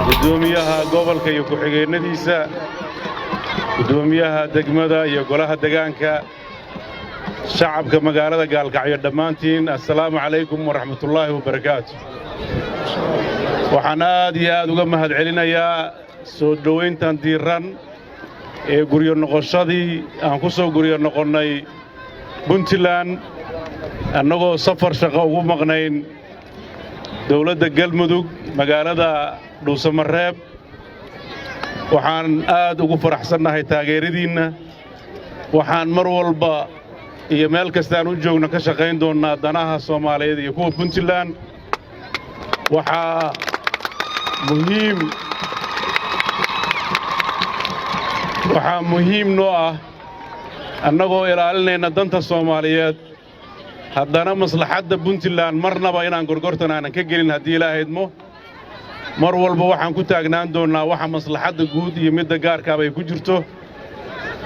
gudoomiyaha gobolka iyo ku-xigeenadiisa gudoomiyaha degmada iyo golaha deegaanka shacabka magaalada gaalkacyo dhammaantiin assalaamu calaykum waraxmatullaahi wabarakaatu waxaan aad iyo aad uga mahadcelinayaa soo dhowayntan diiran ee guryo noqoshadii aan ku soo guryo noqonnay Puntland annagoo safar shaqo ugu maqnayn dawladda Galmudug magaalada Dhuusamareeb waxaan aad ugu faraxsanahay taageeradiinna waxaan mar walba iyo meel kasta aan u joogno ka shaqayn doonaa danaha Soomaaliyeed iyo kuwa Puntland waxaa muhiim noo ah annagoo ilaalinayna danta Soomaaliyeed haddana maslaxadda Puntland marnaba inaan gorgortan aanan ka gelin haddii Ilaahay idmo mar walba waxaan ku taagnaan doonaa waxa maslaxadda guud iyo midda gaarka ah ay ku jirto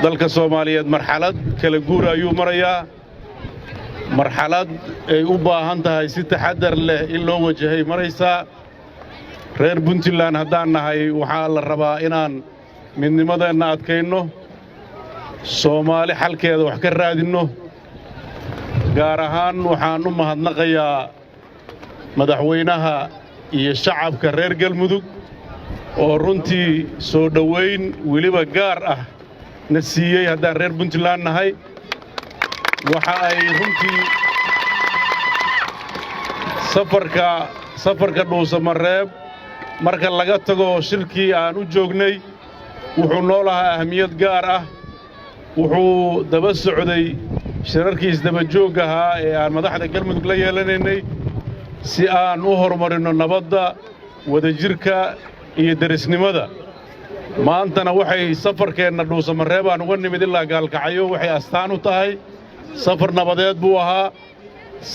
dalka Soomaaliyeed marxalad kala guur ayuu marayaa marxalad ay u baahan tahay si taxaddar leh in loo wajahay maraysaa reer Puntland haddaan nahay waxaa la rabaa inaan midnimadeenna adkayno Soomaali xalkeeda wax ka raadinno gaar ahaan waxaan u mahadnaqayaa madaxweynaha iyo shacabka reer Galmudug oo runtii soo dhoweyn weliba gaar ah na siiyey haddaan reer Puntland nahay waxa ay runtii safarka Dhuusamareeb marka laga tago shirkii aan u joognay wuxuu noo lahaa ahmiyad gaar ah wuxuu daba socday shirarkii isdaba joog ahaa ee aan madaxda Galmudug la yeelanaynay si aan u horumarino nabadda wadajirka iyo derisnimada maantana waxay safarkeenna Dhuusamareeb aan uga nimid ilaa Gaalkacyo waxay astaan u tahay safar nabadeed buu ahaa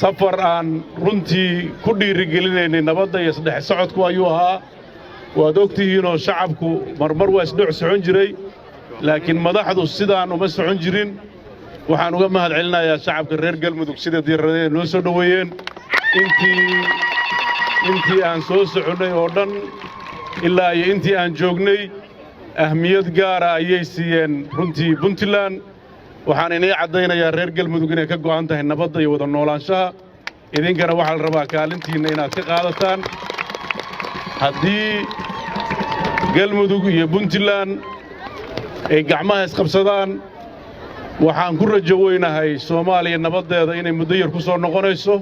safar aan runtii ku dhiirigelinaynay nabadda iyo saddex socodku ayuu ahaa waad ogtihiinoo shacabku marmar waa isdhoc socon jiray laakiin madaxdu sidaan uma socon jirin waxaan uga mahadcelinayaa shacabka reer Galmudug sida diiradeen noo soo dhoweeyeen intii aan soo soconnay oo dhan ilaa iyo intii aan joognay ahmiyad gaara ayay siiyeen runtii Puntland waxaan inay caddaynayaa reer Galmudug inay ka go'an tahay nabadda iyo wada noolaanshaha idinkana waxaa la rabaa kaalintiinna inaad ka qaadataan haddii Galmudug iyo Puntland ay gacmaha isqabsadaan waxaan ku rajo weynahay Soomaaliya nabaddeeda inay muddo yar ku soo noqonayso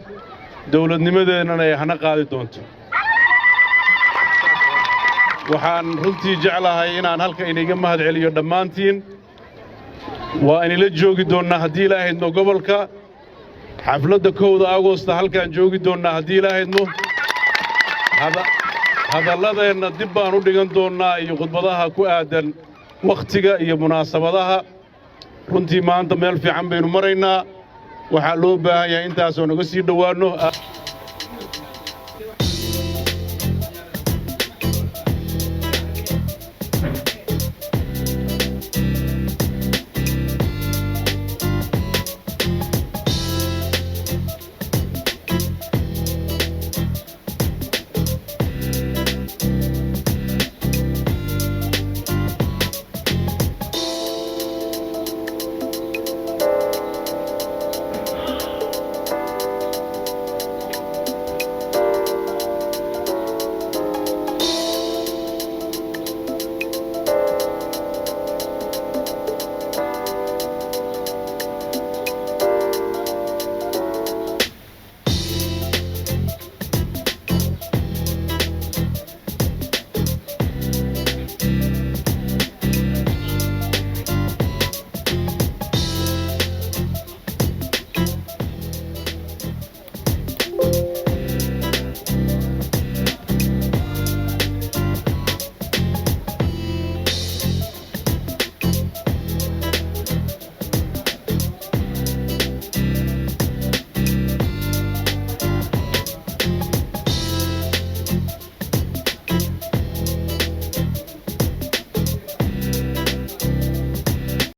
dawladnimadeennana ay hana qaadi doonto waxaan runtii jeclahay inaan halka inaga mahadceliyo dhammaantiin waa inila joogi doonnaa haddii Ilaahay idmo gobolka xafladda 1 Agoosto halkaan joogi doonnaa haddii Ilaahay idmo hadalladeenna dib baan u dhigan doonnaa iyo khudbadaha ku aadan wakhtiga iyo munaasabadaha runtii maanta meel fiican baynu maraynaa waxaa loo baahan yahay intaasoo naga sii dhowaanno